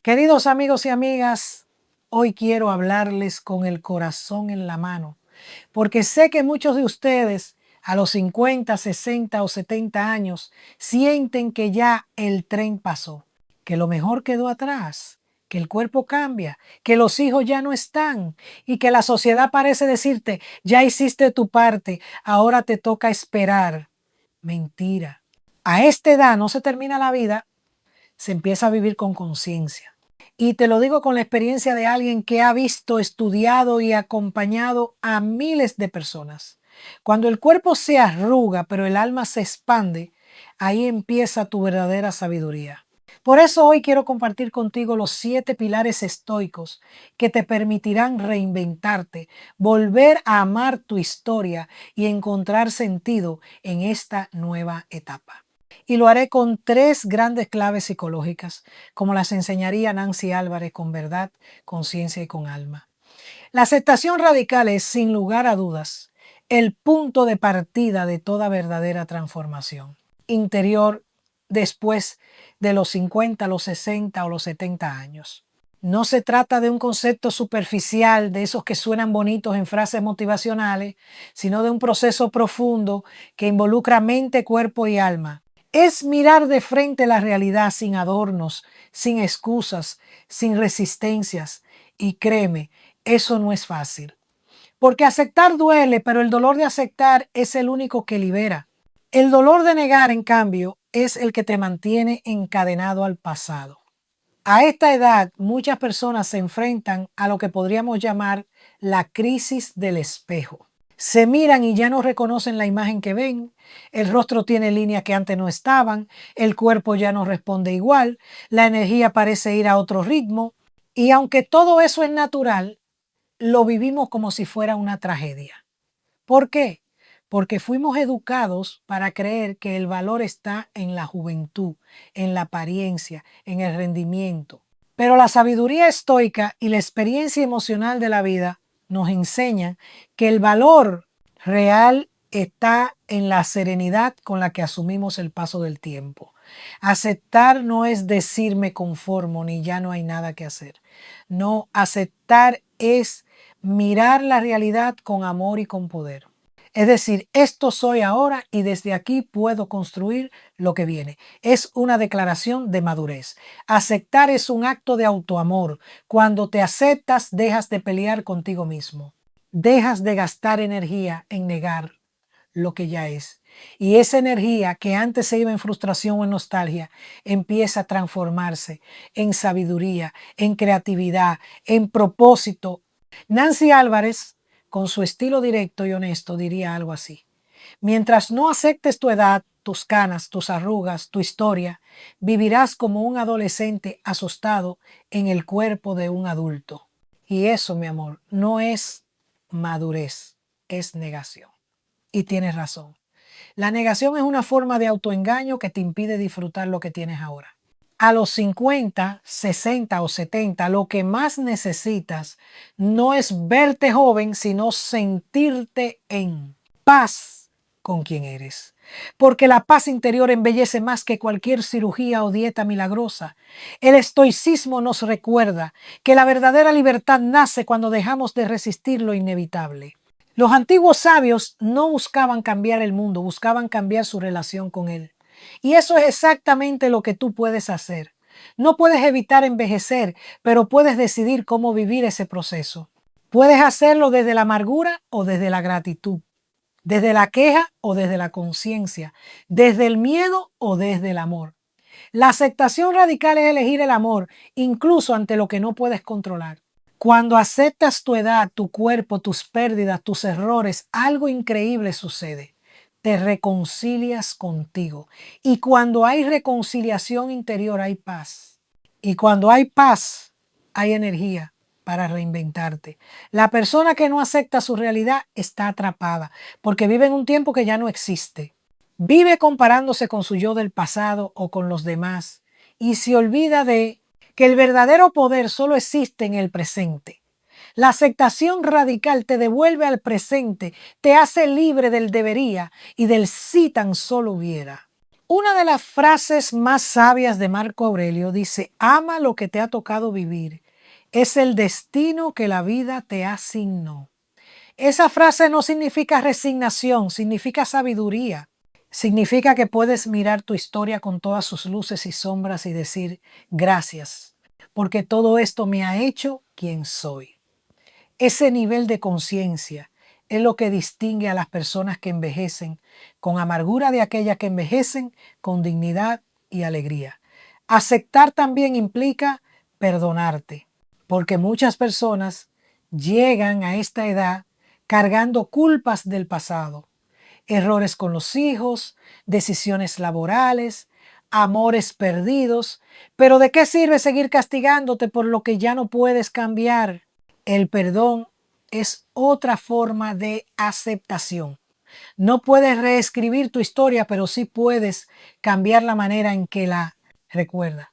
Queridos amigos y amigas, hoy quiero hablarles con el corazón en la mano, porque sé que muchos de ustedes a los 50, 60 o 70 años sienten que ya el tren pasó, que lo mejor quedó atrás, que el cuerpo cambia, que los hijos ya no están y que la sociedad parece decirte, ya hiciste tu parte, ahora te toca esperar. Mentira. A esta edad no se termina la vida, se empieza a vivir con conciencia. Y te lo digo con la experiencia de alguien que ha visto, estudiado y acompañado a miles de personas. Cuando el cuerpo se arruga, pero el alma se expande, ahí empieza tu verdadera sabiduría. Por eso hoy quiero compartir contigo los 7 pilares estoicos que te permitirán reinventarte, volver a amar tu historia y encontrar sentido en esta nueva etapa. Y lo haré con 3 grandes claves psicológicas, como las enseñaría Nancy Álvarez con verdad, conciencia y con alma. La aceptación radical es, sin lugar a dudas, el punto de partida de toda verdadera transformación interior después de los 50, los 60 o los 70 años. No se trata de un concepto superficial, de esos que suenan bonitos en frases motivacionales, sino de un proceso profundo que involucra mente, cuerpo y alma. Es mirar de frente la realidad sin adornos, sin excusas, sin resistencias. Y créeme, eso no es fácil. Porque aceptar duele, pero el dolor de aceptar es el único que libera. El dolor de negar, en cambio, es el que te mantiene encadenado al pasado. A esta edad, muchas personas se enfrentan a lo que podríamos llamar la crisis del espejo. Se miran y ya no reconocen la imagen que ven, el rostro tiene líneas que antes no estaban, el cuerpo ya no responde igual, la energía parece ir a otro ritmo, y aunque todo eso es natural, lo vivimos como si fuera una tragedia. ¿Por qué? Porque fuimos educados para creer que el valor está en la juventud, en la apariencia, en el rendimiento. Pero la sabiduría estoica y la experiencia emocional de la vida nos enseñan que el valor real está en la serenidad con la que asumimos el paso del tiempo. Aceptar no es decir me conformo ni ya no hay nada que hacer. No, aceptar es mirar la realidad con amor y con poder. Es decir, esto soy ahora y desde aquí puedo construir lo que viene. Es una declaración de madurez. Aceptar es un acto de autoamor. Cuando te aceptas, dejas de pelear contigo mismo. Dejas de gastar energía en negar lo que ya es. Y esa energía que antes se iba en frustración o en nostalgia, empieza a transformarse en sabiduría, en creatividad, en propósito. Nancy Álvarez, con su estilo directo y honesto, diría algo así. Mientras no aceptes tu edad, tus canas, tus arrugas, tu historia, vivirás como un adolescente asustado en el cuerpo de un adulto. Y eso, mi amor, no es madurez, es negación. Y tienes razón. La negación es una forma de autoengaño que te impide disfrutar lo que tienes ahora. A los 50, 60 o 70, lo que más necesitas no es verte joven, sino sentirte en paz con quien eres. Porque la paz interior embellece más que cualquier cirugía o dieta milagrosa. El estoicismo nos recuerda que la verdadera libertad nace cuando dejamos de resistir lo inevitable. Los antiguos sabios no buscaban cambiar el mundo, buscaban cambiar su relación con él. Y eso es exactamente lo que tú puedes hacer. No puedes evitar envejecer, pero puedes decidir cómo vivir ese proceso. Puedes hacerlo desde la amargura o desde la gratitud, desde la queja o desde la conciencia, desde el miedo o desde el amor. La aceptación radical es elegir el amor, incluso ante lo que no puedes controlar. Cuando aceptas tu edad, tu cuerpo, tus pérdidas, tus errores, algo increíble sucede. Te reconcilias contigo. Y cuando hay reconciliación interior, hay paz. Y cuando hay paz, hay energía para reinventarte. La persona que no acepta su realidad está atrapada, porque vive en un tiempo que ya no existe. Vive comparándose con su yo del pasado o con los demás y se olvida de que el verdadero poder solo existe en el presente. La aceptación radical te devuelve al presente, te hace libre del debería y del si tan solo hubiera. Una de las frases más sabias de Marco Aurelio dice: ama lo que te ha tocado vivir. Es el destino que la vida te asignó. Esa frase no significa resignación, significa sabiduría. Significa que puedes mirar tu historia con todas sus luces y sombras y decir gracias, porque todo esto me ha hecho quien soy. Ese nivel de conciencia es lo que distingue a las personas que envejecen con amargura de aquellas que envejecen con dignidad y alegría. Aceptar también implica perdonarte, porque muchas personas llegan a esta edad cargando culpas del pasado, errores con los hijos, decisiones laborales, amores perdidos, pero ¿de qué sirve seguir castigándote por lo que ya no puedes cambiar? El perdón es otra forma de aceptación. No puedes reescribir tu historia, pero sí puedes cambiar la manera en que la recuerdas.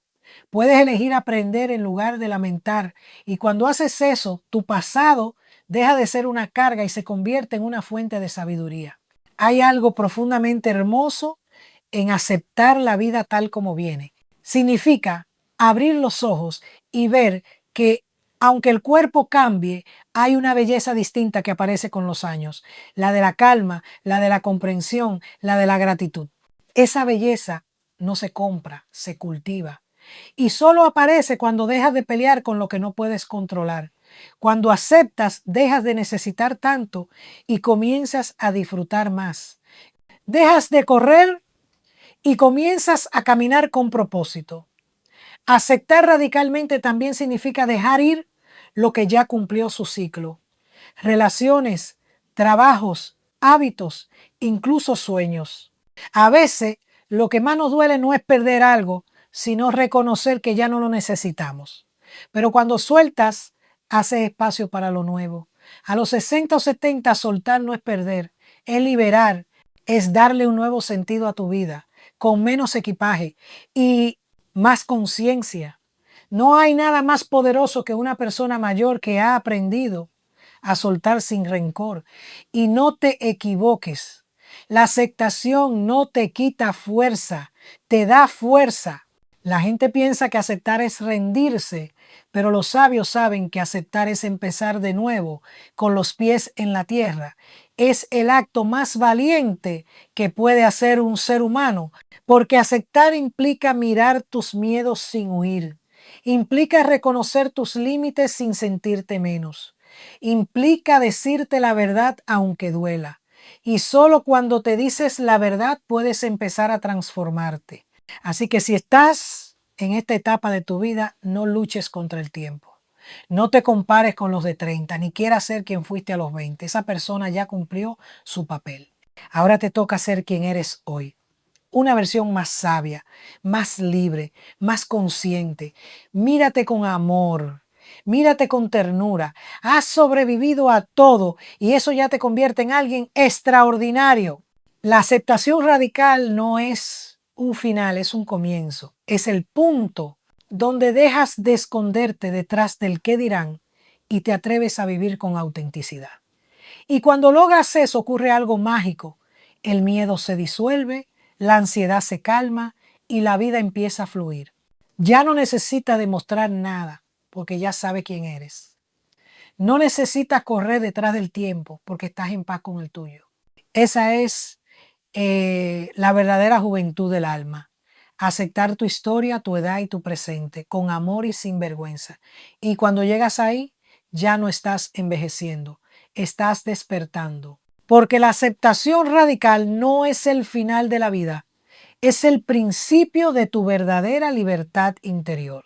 Puedes elegir aprender en lugar de lamentar. Y cuando haces eso, tu pasado deja de ser una carga y se convierte en una fuente de sabiduría. Hay algo profundamente hermoso en aceptar la vida tal como viene. Significa abrir los ojos y ver que aunque el cuerpo cambie, hay una belleza distinta que aparece con los años, la de la calma, la de la comprensión, la de la gratitud. Esa belleza no se compra, se cultiva. Y solo aparece cuando dejas de pelear con lo que no puedes controlar. Cuando aceptas, dejas de necesitar tanto y comienzas a disfrutar más. Dejas de correr y comienzas a caminar con propósito. Aceptar radicalmente también significa dejar ir lo que ya cumplió su ciclo. Relaciones, trabajos, hábitos, incluso sueños. A veces lo que más nos duele no es perder algo, sino reconocer que ya no lo necesitamos. Pero cuando sueltas, haces espacio para lo nuevo. A los 60 o 70, soltar no es perder, es liberar, es darle un nuevo sentido a tu vida, con menos equipaje y más conciencia. No hay nada más poderoso que una persona mayor que ha aprendido a soltar sin rencor. Y no te equivoques. La aceptación no te quita fuerza, te da fuerza. La gente piensa que aceptar es rendirse, pero los sabios saben que aceptar es empezar de nuevo con los pies en la tierra. Es el acto más valiente que puede hacer un ser humano, porque aceptar implica mirar tus miedos sin huir. Implica reconocer tus límites sin sentirte menos. Implica decirte la verdad aunque duela. Y solo cuando te dices la verdad puedes empezar a transformarte. Así que si estás en esta etapa de tu vida, no luches contra el tiempo. No te compares con los de 30, ni quieras ser quien fuiste a los 20. Esa persona ya cumplió su papel. Ahora te toca ser quien eres hoy. Una versión más sabia, más libre, más consciente. Mírate con amor, mírate con ternura. Has sobrevivido a todo y eso ya te convierte en alguien extraordinario. La aceptación radical no es un final, es un comienzo. Es el punto donde dejas de esconderte detrás del qué dirán y te atreves a vivir con autenticidad. Y cuando logras eso ocurre algo mágico. El miedo se disuelve, la ansiedad se calma y la vida empieza a fluir. Ya no necesitas demostrar nada porque ya sabe quién eres. No necesitas correr detrás del tiempo porque estás en paz con el tuyo. Esa es la verdadera juventud del alma. Aceptar tu historia, tu edad y tu presente con amor y sin vergüenza. Y cuando llegas ahí, ya no estás envejeciendo, estás despertando. Porque la aceptación radical no es el final de la vida, es el principio de tu verdadera libertad interior.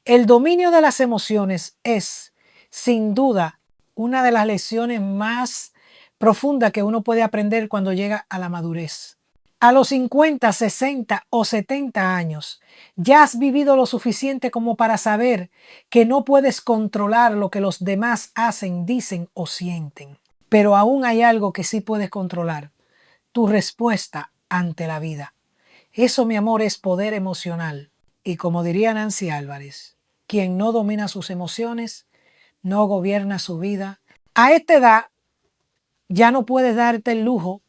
El dominio de las emociones es, sin duda, una de las lecciones más profundas que uno puede aprender cuando llega a la madurez. A los 50, 60 o 70 años, ya has vivido lo suficiente como para saber que no puedes controlar lo que los demás hacen, dicen o sienten. Pero aún hay algo que sí puedes controlar, tu respuesta ante la vida. Eso, mi amor, es poder emocional. Y como diría Nancy Álvarez, quien no domina sus emociones, no gobierna su vida. A esta edad ya no puedes darte el lujo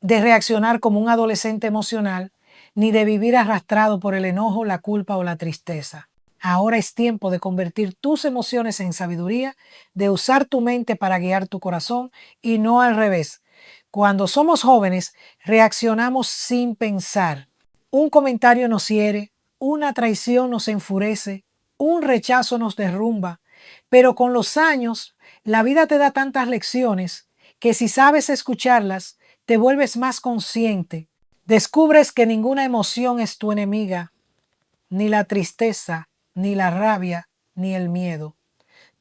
de reaccionar como un adolescente emocional, ni de vivir arrastrado por el enojo, la culpa o la tristeza. Ahora es tiempo de convertir tus emociones en sabiduría, de usar tu mente para guiar tu corazón y no al revés. Cuando somos jóvenes, reaccionamos sin pensar. Un comentario nos hiere, una traición nos enfurece, un rechazo nos derrumba, pero con los años, la vida te da tantas lecciones que si sabes escucharlas, te vuelves más consciente. Descubres que ninguna emoción es tu enemiga, ni la tristeza, ni la rabia, ni el miedo.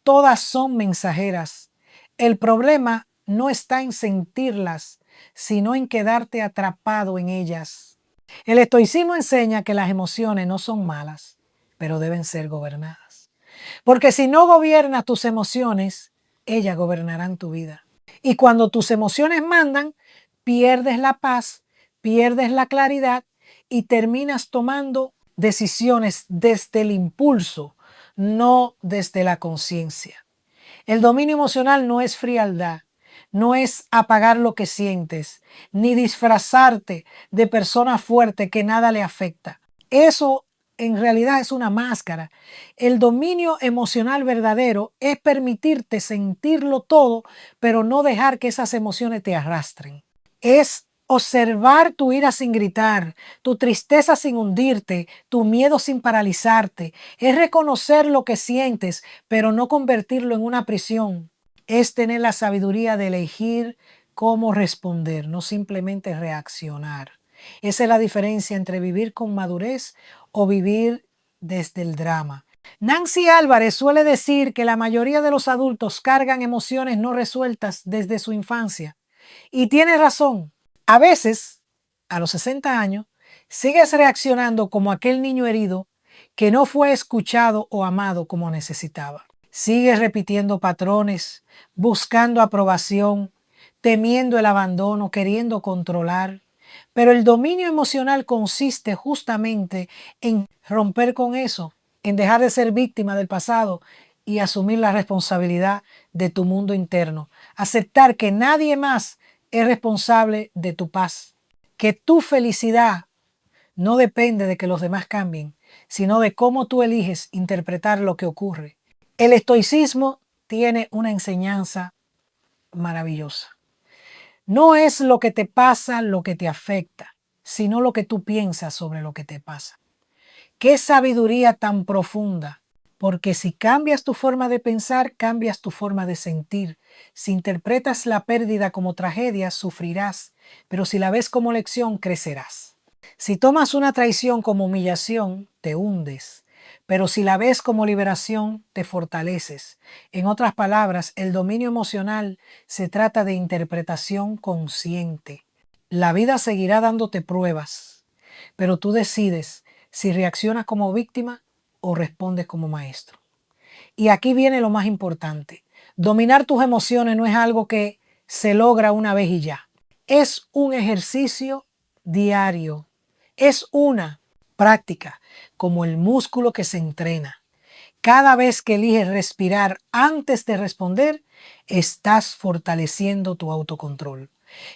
Todas son mensajeras. El problema no está en sentirlas, sino en quedarte atrapado en ellas. El estoicismo enseña que las emociones no son malas, pero deben ser gobernadas. Porque si no gobiernas tus emociones, ellas gobernarán tu vida. Y cuando tus emociones mandan, pierdes la paz, pierdes la claridad y terminas tomando decisiones desde el impulso, no desde la conciencia. El dominio emocional no es frialdad, no es apagar lo que sientes, ni disfrazarte de persona fuerte que nada le afecta. Eso en realidad es una máscara. El dominio emocional verdadero es permitirte sentirlo todo, pero no dejar que esas emociones te arrastren. Es observar tu ira sin gritar, tu tristeza sin hundirte, tu miedo sin paralizarte. Es reconocer lo que sientes, pero no convertirlo en una prisión. Es tener la sabiduría de elegir cómo responder, no simplemente reaccionar. Esa es la diferencia entre vivir con madurez o vivir desde el drama. Nancy Álvarez suele decir que la mayoría de los adultos cargan emociones no resueltas desde su infancia. Y tiene razón. A veces, a los 60 años, sigues reaccionando como aquel niño herido que no fue escuchado o amado como necesitaba. Sigues repitiendo patrones, buscando aprobación, temiendo el abandono, queriendo controlar. Pero el dominio emocional consiste justamente en romper con eso, en dejar de ser víctima del pasado y asumir la responsabilidad de tu mundo interno. Aceptar que nadie más es responsable de tu paz. Que tu felicidad no depende de que los demás cambien, sino de cómo tú eliges interpretar lo que ocurre. El estoicismo tiene una enseñanza maravillosa. No es lo que te pasa lo que te afecta, sino lo que tú piensas sobre lo que te pasa. ¡Qué sabiduría tan profunda! Porque si cambias tu forma de pensar, cambias tu forma de sentir. Si interpretas la pérdida como tragedia, sufrirás, pero si la ves como lección, crecerás. Si tomas una traición como humillación, te hundes, pero si la ves como liberación, te fortaleces. En otras palabras, el dominio emocional se trata de interpretación consciente. La vida seguirá dándote pruebas, pero tú decides si reaccionas como víctima o respondes como maestro. Y aquí viene lo más importante. Dominar tus emociones no es algo que se logra una vez y ya. Es un ejercicio diario. Es una práctica, como el músculo que se entrena. Cada vez que eliges respirar antes de responder, estás fortaleciendo tu autocontrol.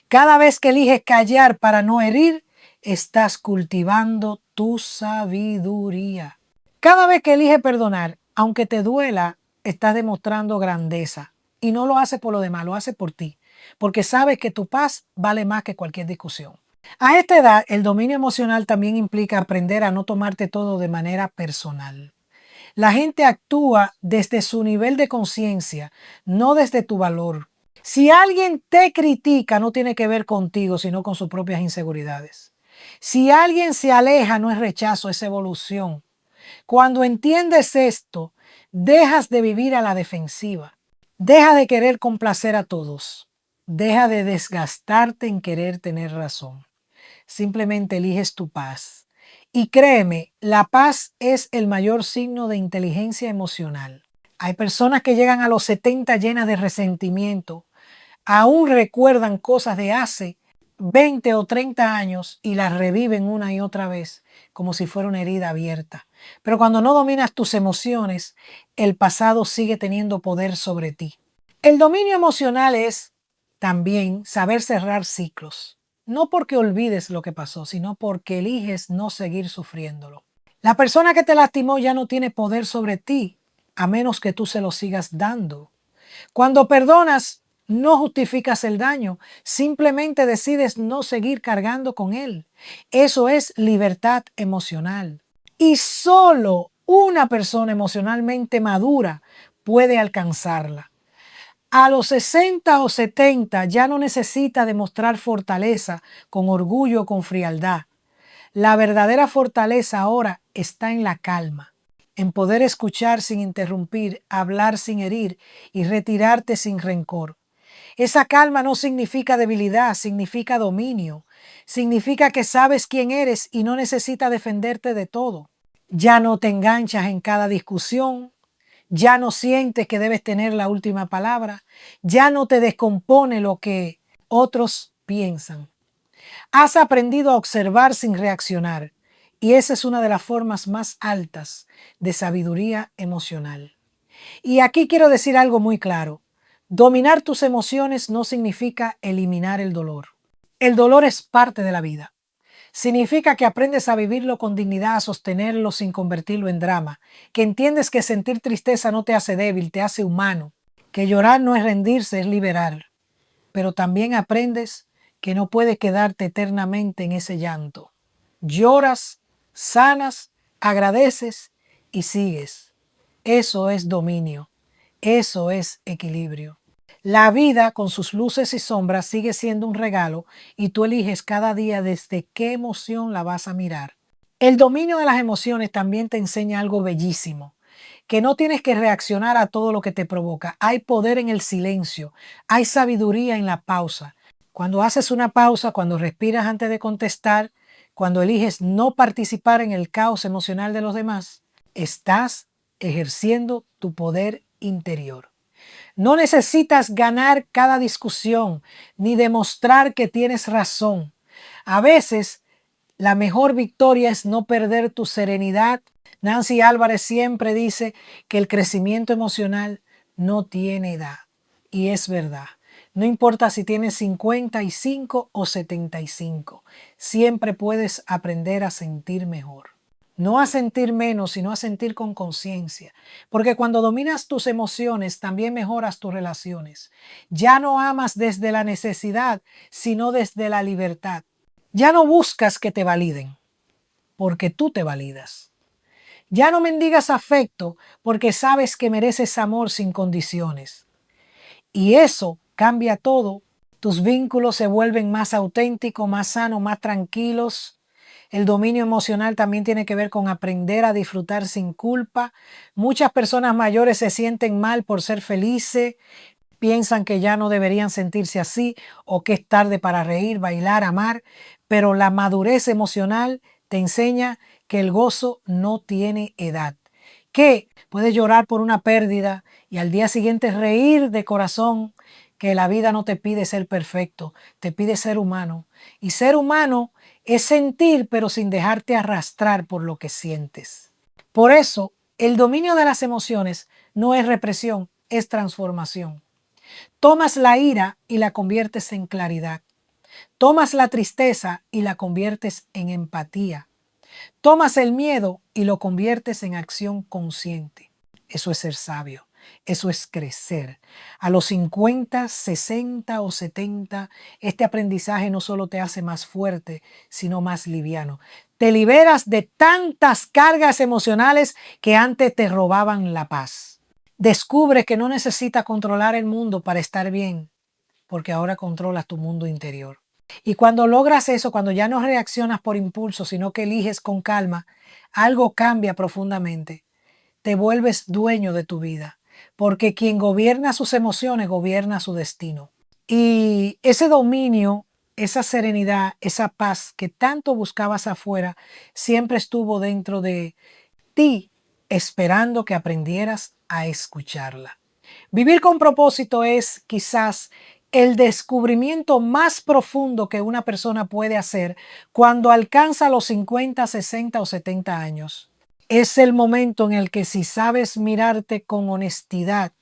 Cada vez que eliges callar para no herir, estás cultivando tu sabiduría. Cada vez que eliges perdonar, aunque te duela, estás demostrando grandeza. Y no lo haces por lo demás, lo haces por ti. Porque sabes que tu paz vale más que cualquier discusión. A esta edad, el dominio emocional también implica aprender a no tomarte todo de manera personal. La gente actúa desde su nivel de conciencia, no desde tu valor. Si alguien te critica, no tiene que ver contigo, sino con sus propias inseguridades. Si alguien se aleja, no es rechazo, es evolución. Cuando entiendes esto, dejas de vivir a la defensiva. Deja de querer complacer a todos. Deja de desgastarte en querer tener razón. Simplemente eliges tu paz. Y créeme, la paz es el mayor signo de inteligencia emocional. Hay personas que llegan a los 70 llenas de resentimiento, aún recuerdan cosas de hace 20 o 30 años y las reviven una y otra vez como si fuera una herida abierta. Pero cuando no dominas tus emociones, el pasado sigue teniendo poder sobre ti. El dominio emocional es también saber cerrar ciclos. no porque olvides lo que pasó, sino porque eliges no seguir sufriéndolo. La persona que te lastimó ya no tiene poder sobre ti, a menos que tú se lo sigas dando. Cuando perdonas, no justificas el daño, simplemente decides no seguir cargando con él. Eso es libertad emocional. Y solo una persona emocionalmente madura puede alcanzarla. A los 60 o 70 ya no necesita demostrar fortaleza con orgullo o con frialdad. La verdadera fortaleza ahora está en la calma, en poder escuchar sin interrumpir, hablar sin herir y retirarte sin rencor. Esa calma no significa debilidad, significa dominio. Significa que sabes quién eres y no necesitas defenderte de todo. Ya no te enganchas en cada discusión, ya no sientes que debes tener la última palabra, ya no te descompone lo que otros piensan. Has aprendido a observar sin reaccionar y esa es una de las formas más altas de sabiduría emocional. Y aquí quiero decir algo muy claro. Dominar tus emociones no significa eliminar el dolor. El dolor es parte de la vida. Significa que aprendes a vivirlo con dignidad, a sostenerlo sin convertirlo en drama, que entiendes que sentir tristeza no te hace débil, te hace humano, que llorar no es rendirse, es liberar, pero también aprendes que no puedes quedarte eternamente en ese llanto. Lloras, sanas, agradeces y sigues. Eso es dominio, eso es equilibrio. La vida con sus luces y sombras sigue siendo un regalo y tú eliges cada día desde qué emoción la vas a mirar. El dominio de las emociones también te enseña algo bellísimo, que no tienes que reaccionar a todo lo que te provoca. Hay poder en el silencio, hay sabiduría en la pausa. Cuando haces una pausa, cuando respiras antes de contestar, cuando eliges no participar en el caos emocional de los demás, estás ejerciendo tu poder interior. No necesitas ganar cada discusión ni demostrar que tienes razón. A veces, la mejor victoria es no perder tu serenidad. Nancy Álvarez siempre dice que el crecimiento emocional no tiene edad. Y es verdad. No importa si tienes 55 o 75, siempre puedes aprender a sentir mejor. No a sentir menos, sino a sentir con conciencia. Porque cuando dominas tus emociones, también mejoras tus relaciones. Ya no amas desde la necesidad, sino desde la libertad. Ya no buscas que te validen, porque tú te validas. Ya no mendigas afecto, porque sabes que mereces amor sin condiciones. Y eso cambia todo. Tus vínculos se vuelven más auténticos, más sanos, más tranquilos. El dominio emocional también tiene que ver con aprender a disfrutar sin culpa. Muchas personas mayores se sienten mal por ser felices, piensan que ya no deberían sentirse así o que es tarde para reír, bailar, amar, pero la madurez emocional te enseña que el gozo no tiene edad, que puedes llorar por una pérdida y al día siguiente reír de corazón, que la vida no te pide ser perfecto, te pide ser humano. Y ser humano es sentir pero sin dejarte arrastrar por lo que sientes. Por eso, el dominio de las emociones no es represión, es transformación. Tomas la ira y la conviertes en claridad. Tomas la tristeza y la conviertes en empatía. Tomas el miedo y lo conviertes en acción consciente. Eso es ser sabio. Eso es crecer. A los 50, 60 o 70, este aprendizaje no solo te hace más fuerte, sino más liviano. Te liberas de tantas cargas emocionales que antes te robaban la paz. Descubres que no necesitas controlar el mundo para estar bien, porque ahora controlas tu mundo interior. Y cuando logras eso, cuando ya no reaccionas por impulso, sino que eliges con calma, algo cambia profundamente. Te vuelves dueño de tu vida, porque quien gobierna sus emociones gobierna su destino. Y ese dominio, esa serenidad, esa paz que tanto buscabas afuera, siempre estuvo dentro de ti, esperando que aprendieras a escucharla. Vivir con propósito es quizás el descubrimiento más profundo que una persona puede hacer cuando alcanza los 50, 60 o 70 años. Es el momento en el que si sabes mirarte con honestidad,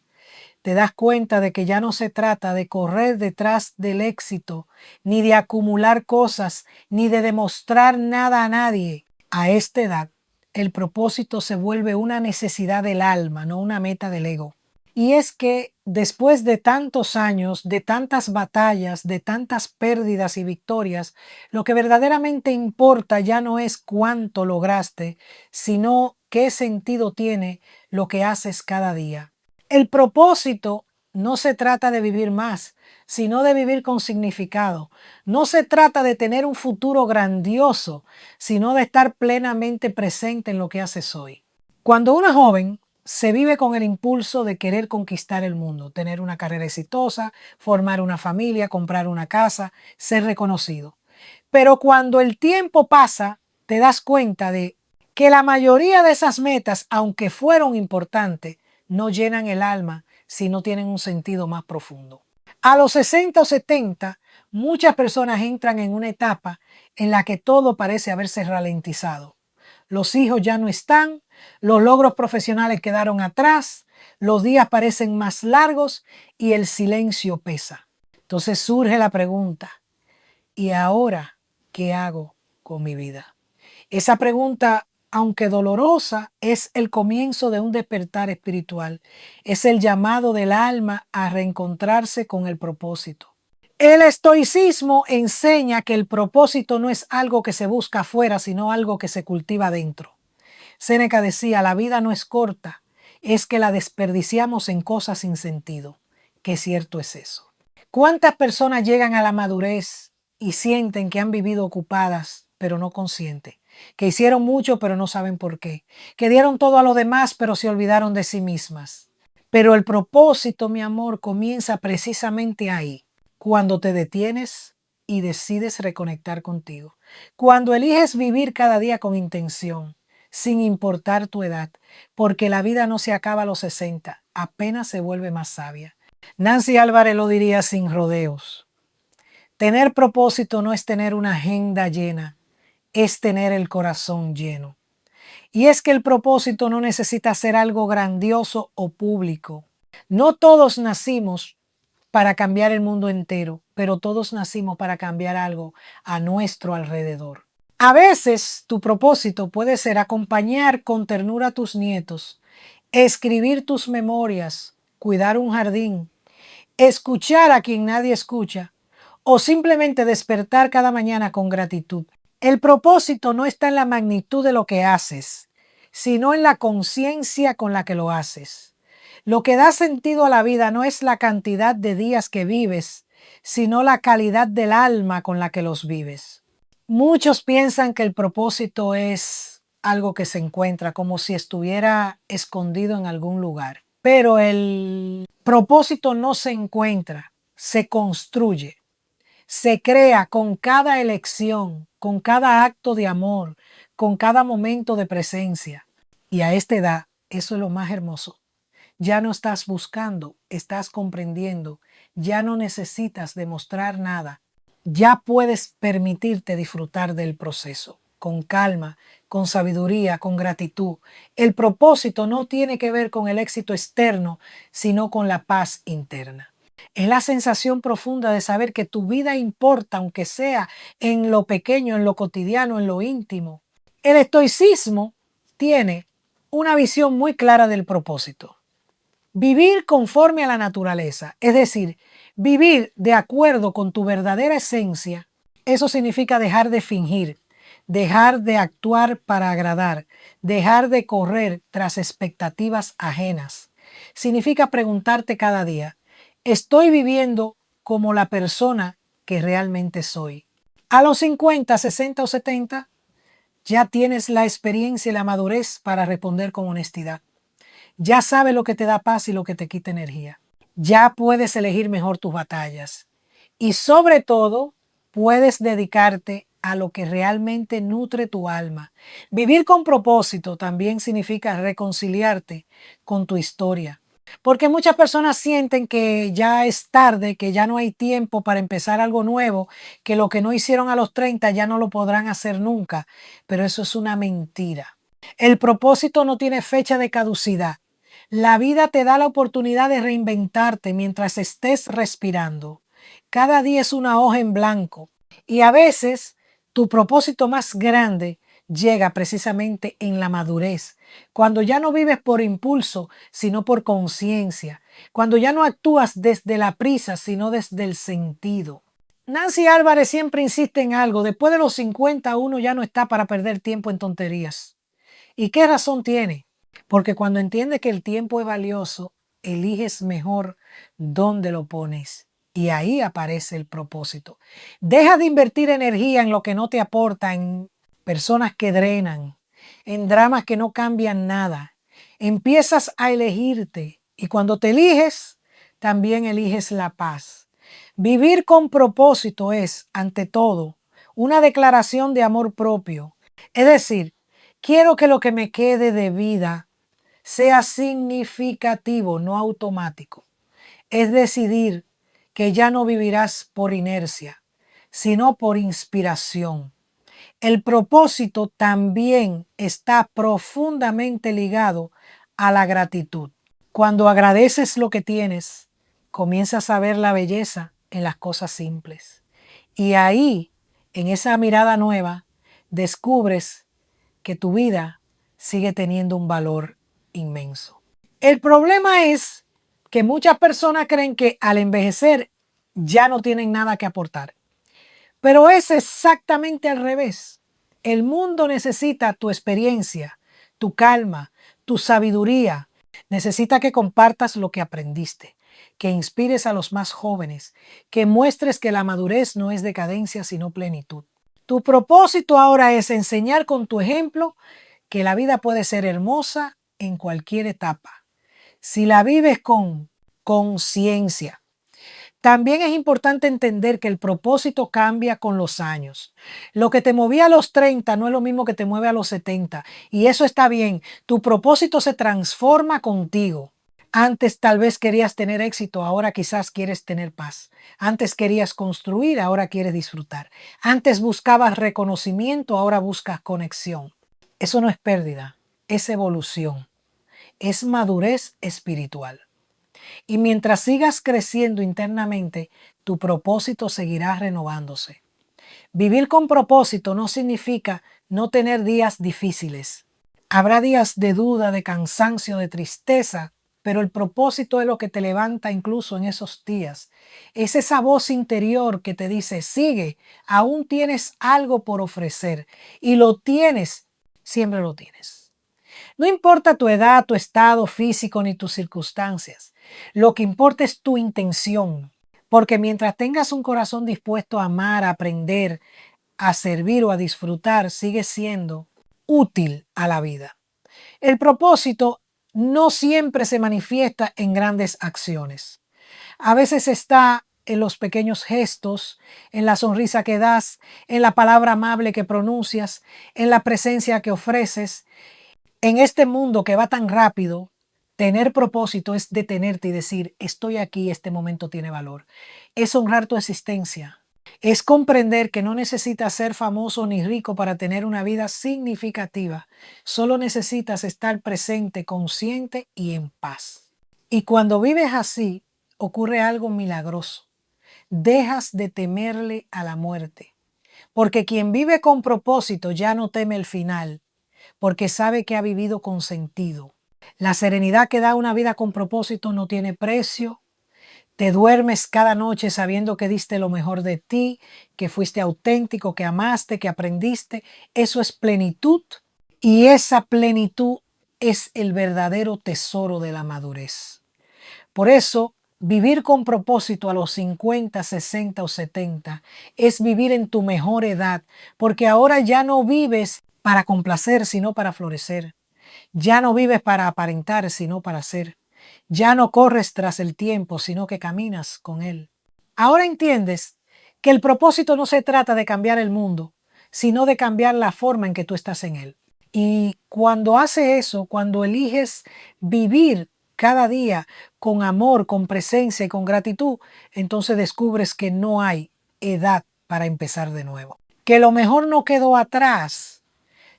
te das cuenta de que ya no se trata de correr detrás del éxito, ni de acumular cosas, ni de demostrar nada a nadie. A esta edad, el propósito se vuelve una necesidad del alma, no una meta del ego. Y es que después de tantos años, de tantas batallas, de tantas pérdidas y victorias, lo que verdaderamente importa ya no es cuánto lograste, sino qué sentido tiene lo que haces cada día. El propósito no se trata de vivir más, sino de vivir con significado. No se trata de tener un futuro grandioso, sino de estar plenamente presente en lo que haces hoy. Cuando una joven se vive con el impulso de querer conquistar el mundo, tener una carrera exitosa, formar una familia, comprar una casa, ser reconocido. Pero cuando el tiempo pasa, te das cuenta de que la mayoría de esas metas, aunque fueron importantes, no llenan el alma si no tienen un sentido más profundo. A los 60 o 70, muchas personas entran en una etapa en la que todo parece haberse ralentizado. Los hijos ya no están, los logros profesionales quedaron atrás, los días parecen más largos y el silencio pesa. Entonces surge la pregunta, ¿y ahora qué hago con mi vida? Esa pregunta, aunque dolorosa, es el comienzo de un despertar espiritual. Es el llamado del alma a reencontrarse con el propósito. El estoicismo enseña que el propósito no es algo que se busca afuera, sino algo que se cultiva dentro. Séneca decía, la vida no es corta, es que la desperdiciamos en cosas sin sentido. Qué cierto es eso. ¿Cuántas personas llegan a la madurez y sienten que han vivido ocupadas, pero no conscientes? Que hicieron mucho, pero no saben por qué. Que dieron todo a los demás, pero se olvidaron de sí mismas. Pero el propósito, mi amor, comienza precisamente ahí, cuando te detienes y decides reconectar contigo. Cuando eliges vivir cada día con intención, sin importar tu edad, porque la vida no se acaba a los 60, apenas se vuelve más sabia. Nancy Álvarez lo diría sin rodeos. Tener propósito no es tener una agenda llena, es tener el corazón lleno. Y es que el propósito no necesita ser algo grandioso o público. No todos nacimos para cambiar el mundo entero, pero todos nacimos para cambiar algo a nuestro alrededor. A veces tu propósito puede ser acompañar con ternura a tus nietos, escribir tus memorias, cuidar un jardín, escuchar a quien nadie escucha o simplemente despertar cada mañana con gratitud. El propósito no está en la magnitud de lo que haces, sino en la conciencia con la que lo haces. Lo que da sentido a la vida no es la cantidad de días que vives, sino la calidad del alma con la que los vives. Muchos piensan que el propósito es algo que se encuentra, como si estuviera escondido en algún lugar. Pero el propósito no se encuentra, se construye, se crea con cada elección, con cada acto de amor, con cada momento de presencia. Y a esta edad, eso es lo más hermoso. Ya no estás buscando, estás comprendiendo, ya no necesitas demostrar nada. Ya puedes permitirte disfrutar del proceso, con calma, con sabiduría, con gratitud. El propósito no tiene que ver con el éxito externo, sino con la paz interna. Es la sensación profunda de saber que tu vida importa, aunque sea en lo pequeño, en lo cotidiano, en lo íntimo. El estoicismo tiene una visión muy clara del propósito. Vivir conforme a la naturaleza, es decir, vivir de acuerdo con tu verdadera esencia, eso significa dejar de fingir, dejar de actuar para agradar, dejar de correr tras expectativas ajenas. Significa preguntarte cada día, ¿estoy viviendo como la persona que realmente soy? A los 50, 60 o 70, ya tienes la experiencia y la madurez para responder con honestidad. Ya sabes lo que te da paz y lo que te quita energía. Ya puedes elegir mejor tus batallas. Y sobre todo, puedes dedicarte a lo que realmente nutre tu alma. Vivir con propósito también significa reconciliarte con tu historia. Porque muchas personas sienten que ya es tarde, que ya no hay tiempo para empezar algo nuevo, que lo que no hicieron a los 30 ya no lo podrán hacer nunca. Pero eso es una mentira. El propósito no tiene fecha de caducidad. La vida te da la oportunidad de reinventarte mientras estés respirando. Cada día es una hoja en blanco y a veces tu propósito más grande llega precisamente en la madurez, cuando ya no vives por impulso, sino por conciencia, cuando ya no actúas desde la prisa, sino desde el sentido. Nancy Álvarez siempre insiste en algo: después de los 50 uno ya no está para perder tiempo en tonterías. ¿Y qué razón tiene? Porque cuando entiendes que el tiempo es valioso, eliges mejor dónde lo pones. Y ahí aparece el propósito. Deja de invertir energía en lo que no te aporta, en personas que drenan, en dramas que no cambian nada. Empiezas a elegirte y cuando te eliges, también eliges la paz. Vivir con propósito es, ante todo, una declaración de amor propio. Es decir, quiero que lo que me quede de vida sea significativo, no automático. Es decidir que ya no vivirás por inercia, sino por inspiración. El propósito también está profundamente ligado a la gratitud. Cuando agradeces lo que tienes, comienzas a ver la belleza en las cosas simples. Y ahí, en esa mirada nueva, descubres que tu vida sigue teniendo un valor inmenso. El problema es que muchas personas creen que al envejecer ya no tienen nada que aportar. Pero es exactamente al revés. El mundo necesita tu experiencia, tu calma, tu sabiduría. Necesita que compartas lo que aprendiste, que inspires a los más jóvenes, que muestres que la madurez no es decadencia sino plenitud. Tu propósito ahora es enseñar con tu ejemplo que la vida puede ser hermosa en cualquier etapa, si la vives con conciencia. También es importante entender que el propósito cambia con los años. Lo que te movía a los 30 no es lo mismo que te mueve a los 70. Y eso está bien. Tu propósito se transforma contigo. Antes tal vez querías tener éxito, ahora quizás quieres tener paz. Antes querías construir, ahora quieres disfrutar. Antes buscabas reconocimiento, ahora buscas conexión. Eso no es pérdida, es evolución, es madurez espiritual. Y mientras sigas creciendo internamente, tu propósito seguirá renovándose. Vivir con propósito no significa no tener días difíciles. Habrá días de duda, de cansancio, de tristeza, pero el propósito es lo que te levanta incluso en esos días. Es esa voz interior que te dice: sigue, aún tienes algo por ofrecer. Y lo tienes, siempre lo tienes. No importa tu edad, tu estado físico ni tus circunstancias. Lo que importa es tu intención. Porque mientras tengas un corazón dispuesto a amar, a aprender, a servir o a disfrutar, sigues siendo útil a la vida. El propósito no siempre se manifiesta en grandes acciones. A veces está en los pequeños gestos, en la sonrisa que das, en la palabra amable que pronuncias, en la presencia que ofreces. En este mundo que va tan rápido, tener propósito es detenerte y decir: estoy aquí, este momento tiene valor. Es honrar tu existencia. Es comprender que no necesitas ser famoso ni rico para tener una vida significativa. Solo necesitas estar presente, consciente y en paz. Y cuando vives así, ocurre algo milagroso. Dejas de temerle a la muerte. Porque quien vive con propósito ya no teme el final, porque sabe que ha vivido con sentido. La serenidad que da una vida con propósito no tiene precio. Te duermes cada noche sabiendo que diste lo mejor de ti, que fuiste auténtico, que amaste, que aprendiste. Eso es plenitud, y esa plenitud es el verdadero tesoro de la madurez. Por eso, vivir con propósito a los 50, 60 o 70 es vivir en tu mejor edad, porque ahora ya no vives para complacer, sino para florecer. Ya no vives para aparentar, sino para ser. Ya no corres tras el tiempo, sino que caminas con él. Ahora entiendes que el propósito no se trata de cambiar el mundo, sino de cambiar la forma en que tú estás en él. Y cuando haces eso, cuando eliges vivir cada día con amor, con presencia y con gratitud, entonces descubres que no hay edad para empezar de nuevo. Que lo mejor no quedó atrás,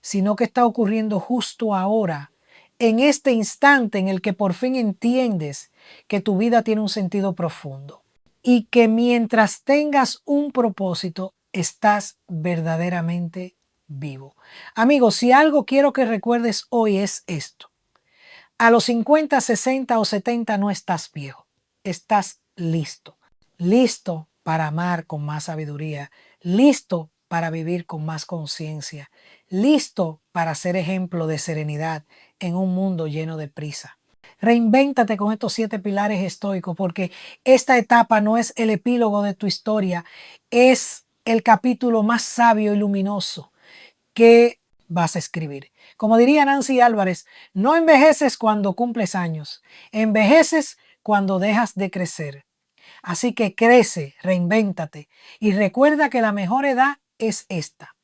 sino que está ocurriendo justo ahora, en este instante en el que por fin entiendes que tu vida tiene un sentido profundo y que mientras tengas un propósito, estás verdaderamente vivo. Amigos, si algo quiero que recuerdes hoy es esto. A los 50, 60 o 70 no estás viejo, estás listo. Listo para amar con más sabiduría, listo para vivir con más conciencia, listo para ser ejemplo de serenidad en un mundo lleno de prisa. Reinvéntate con estos 7 pilares estoicos, porque esta etapa no es el epílogo de tu historia, es el capítulo más sabio y luminoso que vas a escribir. Como diría Nancy Álvarez, no envejeces cuando cumples años, envejeces cuando dejas de crecer. Así que crece, reinvéntate y recuerda que la mejor edad es esta.